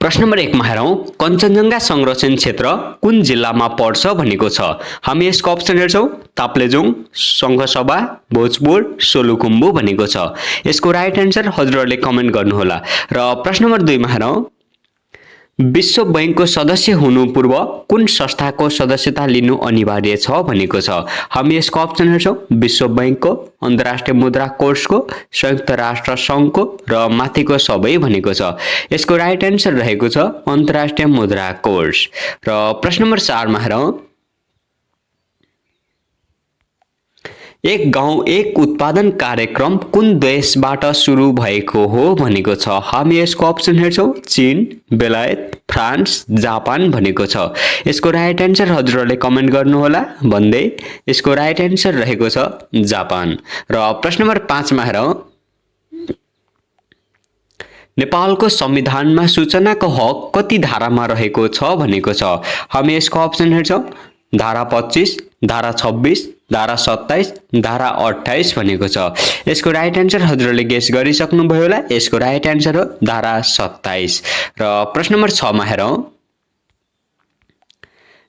प्रश्न नम्बर 1 मा हेरौं कञ्चनजङ्घा संरक्षण क्षेत्र कुन जिल्लामा पर्छ भनेको छ। हामी यसको अप्सन हेर्छौं ताप्लेजुङ, सङ्खसभा, भोजपुर, सोलुखुम्बु भनेको छ। यसको राइट एन्सर हजुरहरूले कमेन्ट गर्नुहोला। र प्रश्न नम्बर 2 मा हेरौं विश्व बैंकको सदस्य हुनु पूर्व कुन संस्थाको सदस्यता लिनु अनिवार्य छ भनेको छ। हामी यसको अप्सन हेर्छौं विश्व बैंकको, अन्तर्राष्ट्रिय मुद्रा कोषको, संयुक्त राष्ट्र संघको र माथिको सबै भनेको छ। यसको राइट एन्सर रहेको छ अन्तर्राष्ट्रिय मुद्रा कोष। र प्रश्न नम्बर 4 मा हेरौं एक गाउँ एक उत्पादन कार्यक्रम कुन देशबाट सुरु भएको हो भनेको छ। हामी यसको अप्सन हेर्छौं चीन, बेलायत, फ्रान्स, जापान भनेको छ। यसको राइट एन्सर हजुरहरूले कमेन्ट गर्नुहोला भन्दै यसको राइट एन्सर रहेको छ जापान। र प्रश्न नम्बर 5 मा हेरौं नेपालको संविधानमा सूचनाको हक कति धारामा रहेको छ भनेको छ। हामी यसको अप्सन हेर्छौं धारा 25, धारा 26, धारा 27, धारा 28 भनेको छ। यसको राइट एन्सर हजुरहरूले गेस गरिसक्नुभयो होला। यसको राइट एन्सर हो धारा 27। र प्रश्न नम्बर 6 मा हेरौं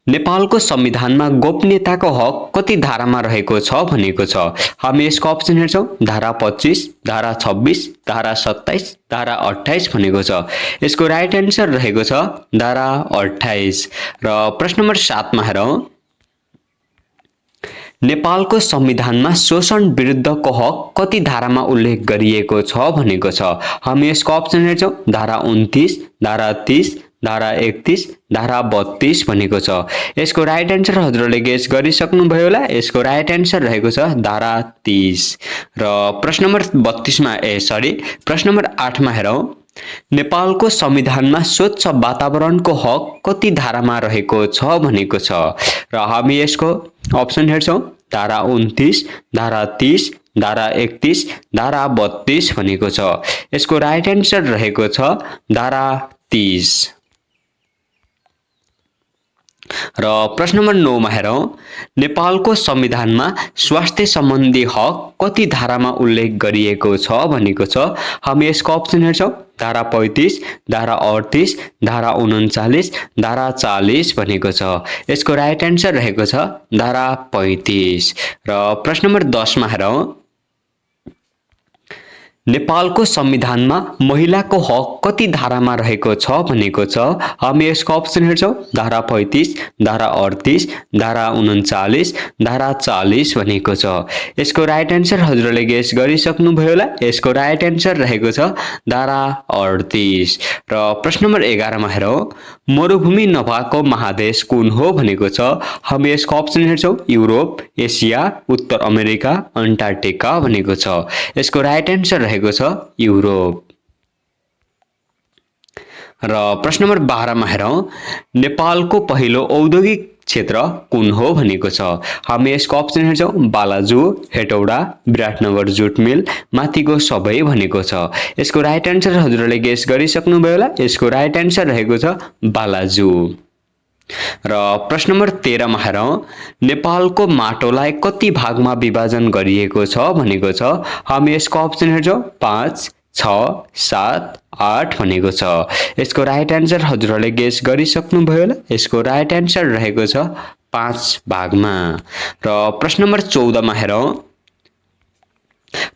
नेपालको संविधानमा गोपनीयताको हक कति धारामा रहेको छ भनेको छ। हामी यसको अप्सन हेर्छौं धारा 25, धारा 26, धारा 27, धारा 28 भनेको छ। यसको राइट एन्सर रहेको छ धारा 28। र प्रश्न नम्बर 7 मा हेरौं नेपालको संविधानमा शोषण विरुद्धको हक कति धारामा उल्लेख गरिएको छ भनेको छ। हामी यसको अप्सन हेर्छौं धारा 29, धारा 30, धारा 31, धारा 32 भनेको छ। यसको राइट एन्सर हजुरहरूले गेस गरिसक्नुभयो होला। यसको राइट एन्सर रहेको छ धारा 30। र प्रश्न नम्बर 32 मा प्रश्न नम्बर 8 मा हेरौं नेपालको संविधानमा स्वच्छ वातावरणको हक कति धारामा रहेको छ भनेको छ। र हामी यसको अप्सन हेर्छौं धारा 29, धारा 30, धारा 31, धारा 32 भनेको छ। यसको राइट एन्सर रहेको छ धारा 30। र प्रश्न नम्बर 9 मा हेरौं नेपालको संविधानमा स्वास्थ्य सम्बन्धी हक कति धारामा उल्लेख गरिएको छ भनेको छ। हामी यसको अप्सन हेर्छौं धारा 35, धारा 38, धारा 39, धारा 40 भनेको छ। यसको राइट एन्सर रहेको छ धारा 35। र प्रश्न नम्बर 10 मा हेरौं नेपालको संविधानमा महिलाको हक कति धारामा रहेको छ भनेको छ। हामी यसको अप्सन हेर्छौं धारा 35, धारा 38, धारा 39, धारा 40 भनेको छ। यसको राइट एन्सर हजुरहरूले गेस गरिसक्नुभयो होला। यसको राइट एन्सर रहेको छ धारा 38। र प्रश्न नम्बर 11 मा हेरौं मरुभूमि नभएको महादेश कुन हो भनेको छ। हामी यसको अप्सन हेर्छौं युरोप, एसिया, उत्तर अमेरिका, अन्टार्कटिका भनेको छ। यसको राइट एन्सर रहेको छ युरोप। र प्रश्न नम्बर 12 मा हेरौं नेपालको पहिलो औद्योगिक क्षेत्र कुन हो भनेको छ। हामी यसको अप्सन हेर्छौं बालाजु, हेटौडा, विराटनगर जुट मिल, माथिको सबै भनेको छ। यसको राइट एन्सर हजुरहरूले गेस गरिसक्नुभयो होला। यसको राइट एन्सर रहेको छ बालाजु। र प्रश्न नम्बर 13 मा हेरौं नेपालको माटोलाई कति भागमा विभाजन गरिएको छ भनेको छ। हामी यसको अप्सन हेर्छौं 5, 6, 7, 8 भनेको छ। यसको राइट एन्सर हजुरहरूले गेस गरिसक्नुभयो होला। यसको राइट एन्सर रहेको छ 5 भागमा। र प्रश्न नम्बर 14 मा हेरौं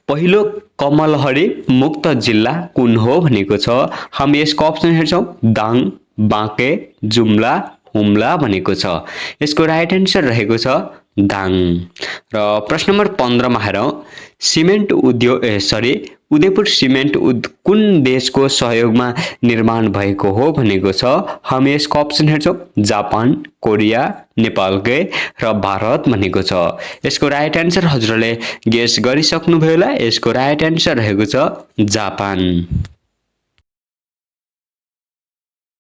पहिलो कमलहरी मुक्त जिल्ला कुन हो भनेको छ। हामी यसको अप्सन हेर्छौं दाङ, बाँके, जुम्ला, हुम्ला भनेको छ। यसको राइट एन्सर रहेको छ दाङ। र प्रश्न नम्बर 15 मा हेरौं सिमेन्ट उदयपुर सिमेन्ट कुन देशको सहयोगमा निर्माण भएको हो भनेको छ। हामी यसको अप्सन हेर्छौं जापान, कोरिया, नेपालकै र भारत भनेको छ। यसको राइट एन्सर हजुरहरूले गेस गरिसक्नुभयो होला। यसको राइट एन्सर रहेको छ जापान।